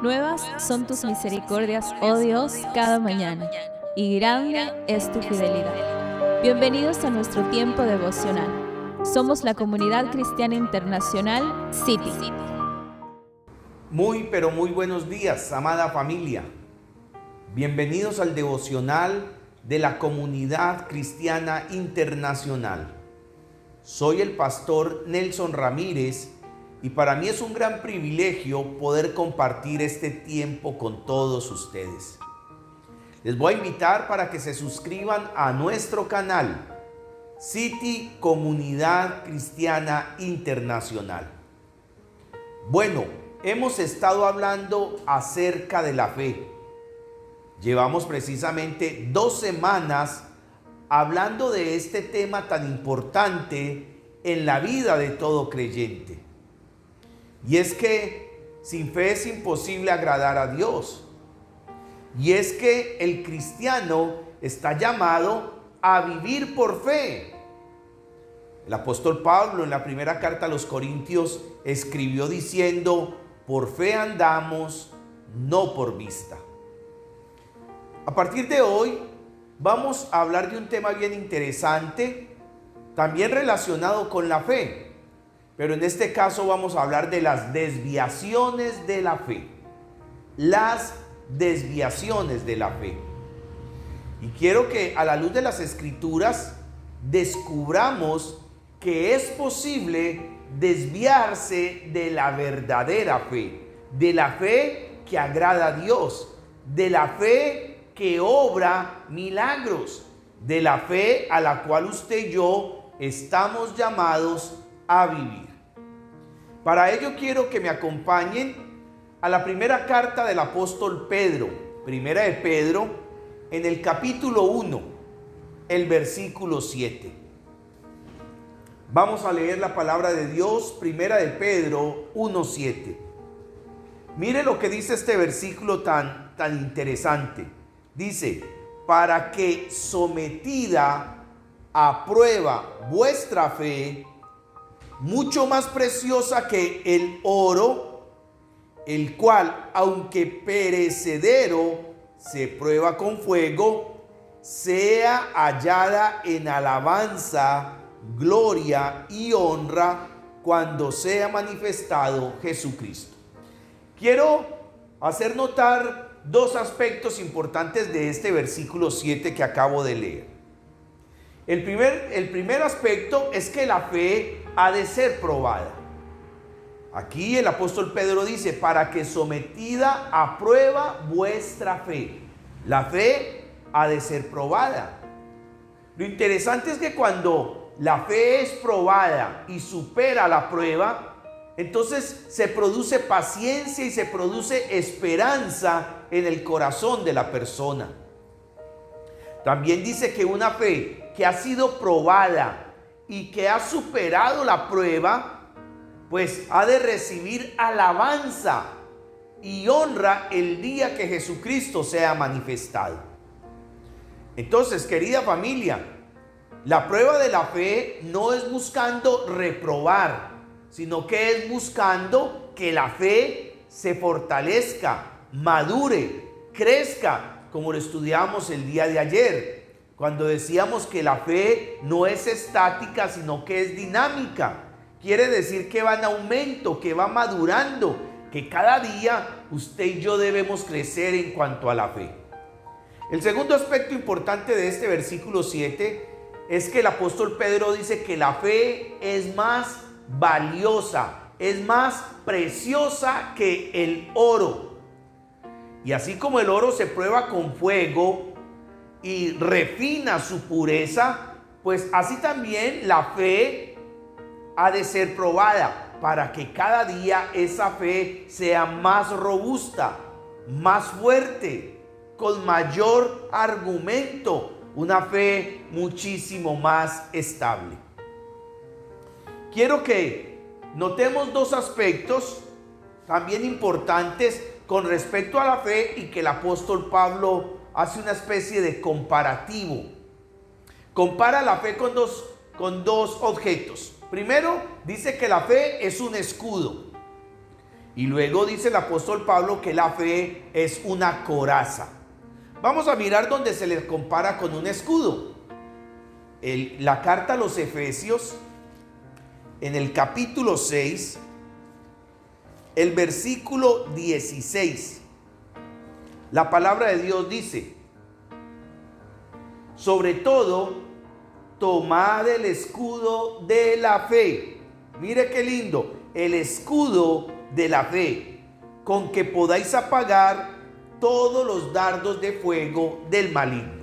Nuevas son tus misericordias, oh Dios, cada mañana, y grande es tu fidelidad. Bienvenidos a nuestro tiempo devocional. Somos la Comunidad Cristiana Internacional City. Pero muy buenos días, amada familia. Bienvenidos al devocional de la Comunidad Cristiana Internacional. Soy el pastor Nelson Ramírez y para mí es un gran privilegio poder compartir este tiempo con todos ustedes. Les voy a invitar para que se suscriban a nuestro canal City Comunidad Cristiana Internacional. Bueno, hemos estado hablando acerca de la fe. Llevamos precisamente 2 semanas hablando de este tema tan importante en la vida de todo creyente. Y es que sin fe es imposible agradar a Dios. Y es que el cristiano está llamado a vivir por fe. El apóstol Pablo en la primera carta a los Corintios escribió diciendo: por fe andamos, no por vista. A partir de hoy vamos a hablar de un tema bien interesante, también relacionado con la fe. Pero en este caso vamos a hablar de las desviaciones de la fe. Las desviaciones de la fe. Y quiero que a la luz de las Escrituras descubramos que es posible desviarse de la verdadera fe, de la fe que agrada a Dios, de la fe que obra milagros, de la fe a la cual usted y yo estamos llamados a vivir. Para ello quiero que me acompañen a la primera carta del apóstol Pedro, primera de Pedro, en el capítulo 1, el versículo 7. Vamos a leer la palabra de Dios, primera de Pedro 1:7. Mire lo que dice este versículo tan interesante. Dice: para que sometida a prueba vuestra fe, mucho más preciosa que el oro, el cual, aunque perecedero, se prueba con fuego, sea hallada en alabanza, gloria y honra cuando sea manifestado Jesucristo. Quiero hacer notar 2 aspectos importantes de este versículo 7 que acabo de leer. El primer aspecto es que la fe ha de ser probada. Aquí el apóstol Pedro dice: para que sometida a prueba vuestra fe. La fe ha de ser probada. Lo interesante es que cuando la fe es probada y supera la prueba, entonces se produce paciencia y se produce esperanza en el corazón de la persona. También dice que una fe que ha sido probada y que ha superado la prueba, pues ha de recibir alabanza y honra el día que Jesucristo sea manifestado. Entonces, querida familia, la prueba de la fe no es buscando reprobar, sino que es buscando que la fe se fortalezca, madure, crezca, como lo estudiamos el día de ayer, cuando decíamos que la fe no es estática, sino que es dinámica. Quiere decir que va en aumento, que va madurando, que cada día usted y yo debemos crecer en cuanto a la fe. El segundo aspecto importante de este versículo 7 es que el apóstol Pedro dice que la fe es más valiosa, es más preciosa que el oro. Y así como el oro se prueba con fuego y refina su pureza, pues así también la fe ha de ser probada para que cada día esa fe sea más robusta, más fuerte, con mayor argumento, una fe muchísimo más estable. Quiero que notemos 2 aspectos también importantes con respecto a la fe y que el apóstol Pablo hace una especie de comparativo. Compara la fe con dos objetos. Primero, dice que la fe es un escudo. Y luego dice el apóstol Pablo que la fe es una coraza. Vamos a mirar donde se le compara con un escudo. La carta a los Efesios, en el capítulo 6, el versículo 16. La palabra de Dios dice: sobre todo, tomad el escudo de la fe. Mire qué lindo, el escudo de la fe, con que podáis apagar todos los dardos de fuego del maligno.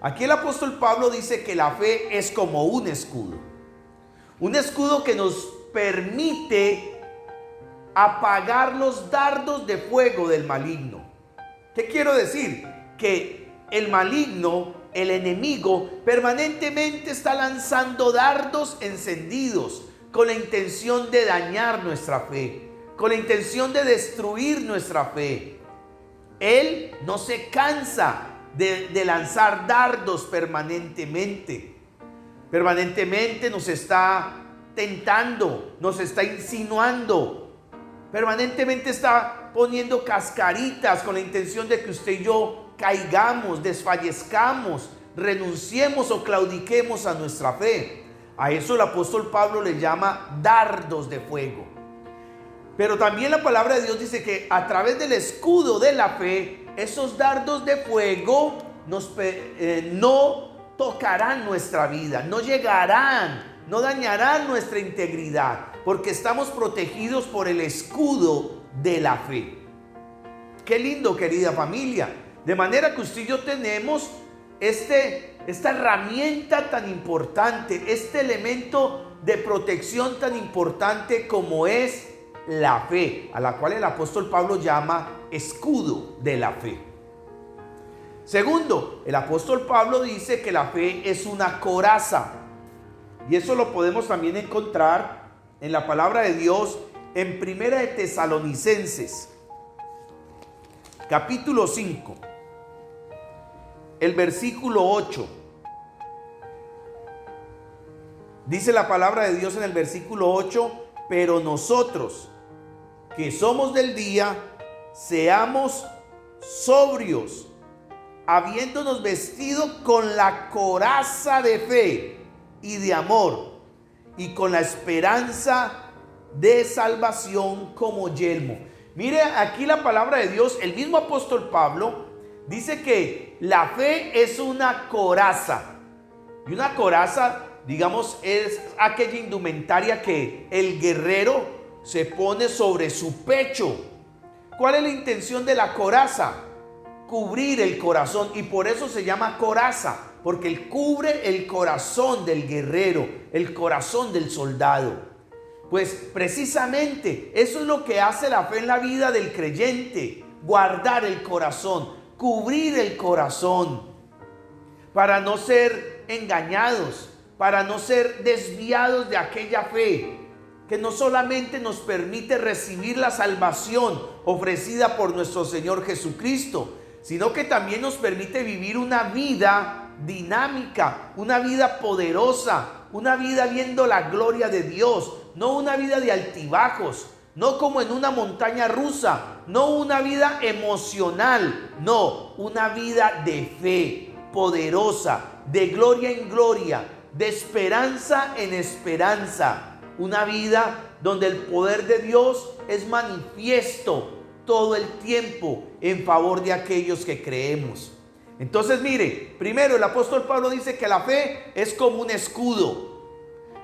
Aquí el apóstol Pablo dice que la fe es como un escudo que nos permite apagar los dardos de fuego del maligno. ¿Qué quiero decir? Que el maligno, el enemigo, permanentemente está lanzando dardos encendidos con la intención de dañar nuestra fe, con la intención de destruir nuestra fe. Él no se cansa de lanzar dardos permanentemente. Permanentemente nos está tentando, nos está insinuando, permanentemente está poniendo cascaritas con la intención de que usted y yo caigamos, desfallezcamos, renunciemos o claudiquemos a nuestra fe. A eso el apóstol Pablo le llama dardos de fuego. Pero también la palabra de Dios dice que a través del escudo de la fe, esos dardos de fuego no tocarán nuestra vida, no llegarán, no dañarán nuestra integridad, porque estamos protegidos por el escudo de la fe. Qué lindo, querida familia. De manera que usted y yo tenemos esta herramienta tan importante, este elemento de protección tan importante como es la fe, a la cual el apóstol Pablo llama escudo de la fe. Segundo, el apóstol Pablo dice que la fe es una coraza, y eso lo podemos también encontrar en la palabra de Dios en Primera de Tesalonicenses, capítulo 5, el versículo 8. Dice la palabra de Dios en el versículo 8: pero nosotros, que somos del día, seamos sobrios, habiéndonos vestido con la coraza de fe y de amor, y con la esperanza de salvación como yelmo. Mire aquí la palabra de Dios. El mismo apóstol Pablo dice que la fe es una coraza. Y una coraza, digamos, es aquella indumentaria que el guerrero se pone sobre su pecho. ¿Cuál es la intención de la coraza? Cubrir el corazón, y por eso se llama coraza, porque él cubre el corazón del guerrero, el corazón del soldado. Pues precisamente eso es lo que hace la fe en la vida del creyente: guardar el corazón, cubrir el corazón, para no ser engañados, para no ser desviados de aquella fe que no solamente nos permite recibir la salvación ofrecida por nuestro Señor Jesucristo, sino que también nos permite vivir una vida dinámica, una vida poderosa, una vida viendo la gloria de Dios, no una vida de altibajos, no como en una montaña rusa, no una vida emocional, no, una vida de fe poderosa, de gloria en gloria, de esperanza en esperanza. Una vida donde el poder de Dios es manifiesto todo el tiempo en favor de aquellos que creemos. Entonces mire, primero el apóstol Pablo dice que la fe es como un escudo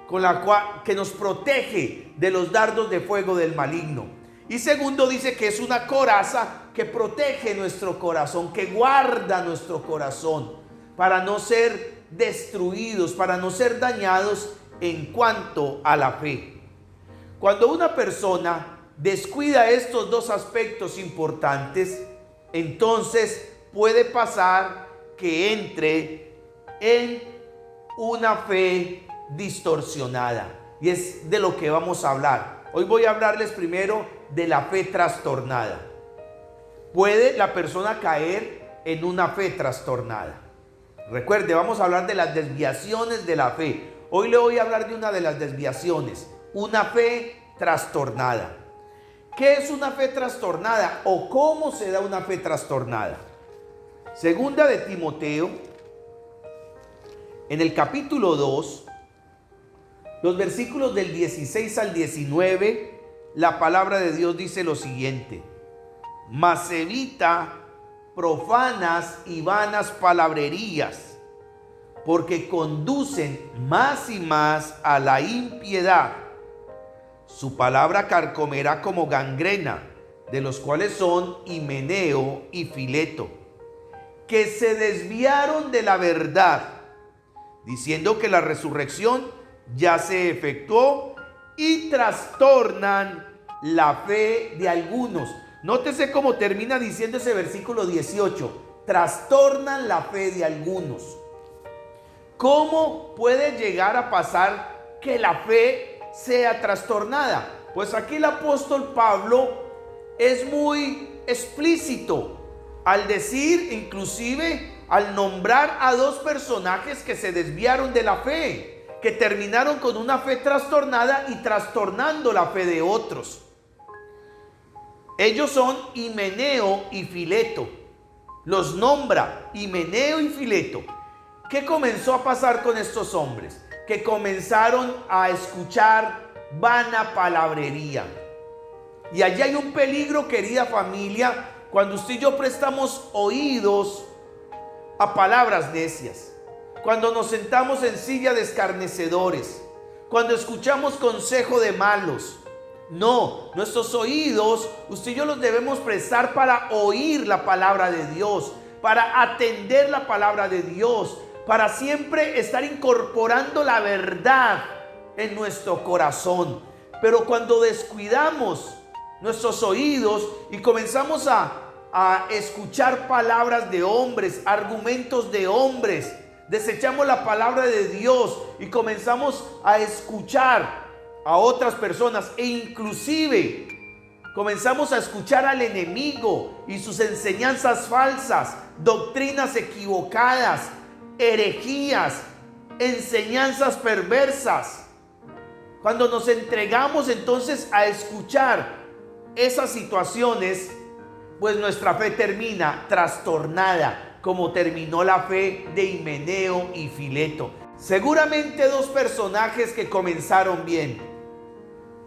con la cual que nos protege de los dardos de fuego del maligno. Y segundo, dice que es una coraza que protege nuestro corazón, que guarda nuestro corazón para no ser destruidos, para no ser dañados en cuanto a la fe. Cuando una persona descuida estos dos aspectos importantes, entonces puede pasar que entre en una fe distorsionada, y es de lo que vamos a hablar. Hoy voy a hablarles primero de la fe trastornada. Puede la persona caer en una fe trastornada. Recuerde, vamos a hablar de las desviaciones de la fe. Hoy le voy a hablar de una de las desviaciones, una fe trastornada. ¿Qué es una fe trastornada o cómo se da una fe trastornada? Segunda de Timoteo, en el capítulo 2, los versículos del 16 al 19, la palabra de Dios dice lo siguiente: mas evita profanas y vanas palabrerías, porque conducen más y más a la impiedad. Su palabra carcomerá como gangrena, de los cuales son Himeneo y Fileto, que se desviaron de la verdad, diciendo que la resurrección ya se efectuó, y trastornan la fe de algunos. Nótese cómo termina diciendo ese versículo 18: trastornan la fe de algunos. ¿Cómo puede llegar a pasar que la fe sea trastornada? Pues aquí el apóstol Pablo es muy explícito al decir, inclusive al nombrar a dos personajes que se desviaron de la fe, que terminaron con una fe trastornada y trastornando la fe de otros. Ellos son Himeneo y Fileto. Los nombra Himeneo y Fileto. ¿Qué comenzó a pasar con estos hombres? Que comenzaron a escuchar vana palabrería. Y allí hay un peligro, querida familia, cuando usted y yo prestamos oídos a palabras necias, cuando nos sentamos en silla de escarnecedores, cuando escuchamos consejo de malos. No, nuestros oídos, usted y yo los debemos prestar para oír la palabra de Dios, para atender la palabra de Dios, para siempre estar incorporando la verdad en nuestro corazón. Pero cuando descuidamos nuestros oídos y comenzamos a escuchar palabras de hombres, argumentos de hombres, desechamos la palabra de Dios y comenzamos a escuchar a otras personas, e inclusive comenzamos a escuchar al enemigo y sus enseñanzas falsas, doctrinas equivocadas, herejías, enseñanzas perversas. Cuando nos entregamos entonces a escuchar esas situaciones, pues nuestra fe termina trastornada, como terminó la fe de Himeneo y Fileto. Seguramente dos personajes que comenzaron bien,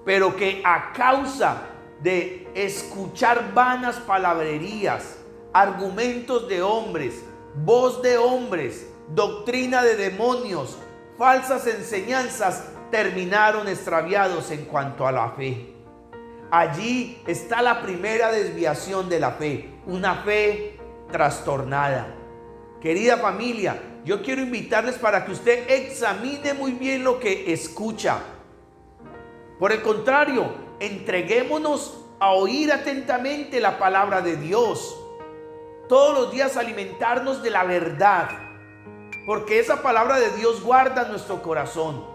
pero que a causa de escuchar vanas palabrerías, argumentos de hombres, voz de hombres, doctrina de demonios, falsas enseñanzas, terminaron extraviados en cuanto a la fe. Allí está la primera desviación de la fe, una fe trastornada. Querida familia, yo quiero invitarles para que usted examine muy bien lo que escucha. Por el contrario, entreguémonos a oír atentamente la palabra de Dios. Todos los días alimentarnos de la verdad, porque esa palabra de Dios guarda nuestro corazón.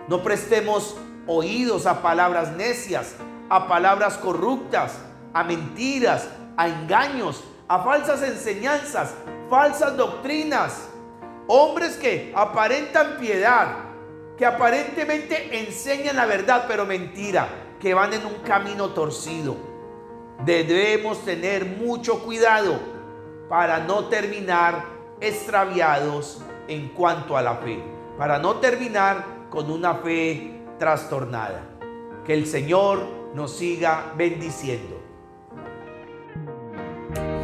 No prestemos oídos a palabras necias, a palabras corruptas, a mentiras, a engaños, a falsas enseñanzas, falsas doctrinas. Hombres que aparentan piedad, que aparentemente enseñan la verdad, pero mentira, que van en un camino torcido. Debemos tener mucho cuidado para no terminar extraviados en cuanto a la fe, para no terminar con una fe trastornada. Que el Señor nos siga bendiciendo.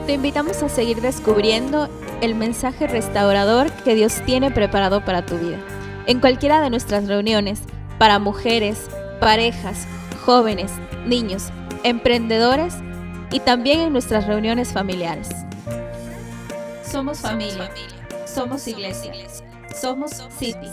Te invitamos a seguir descubriendo el mensaje restaurador que Dios tiene preparado para tu vida. En cualquiera de nuestras reuniones, para mujeres, parejas, jóvenes, niños, emprendedores y también en nuestras reuniones familiares. Somos familia, somos iglesia, somos City.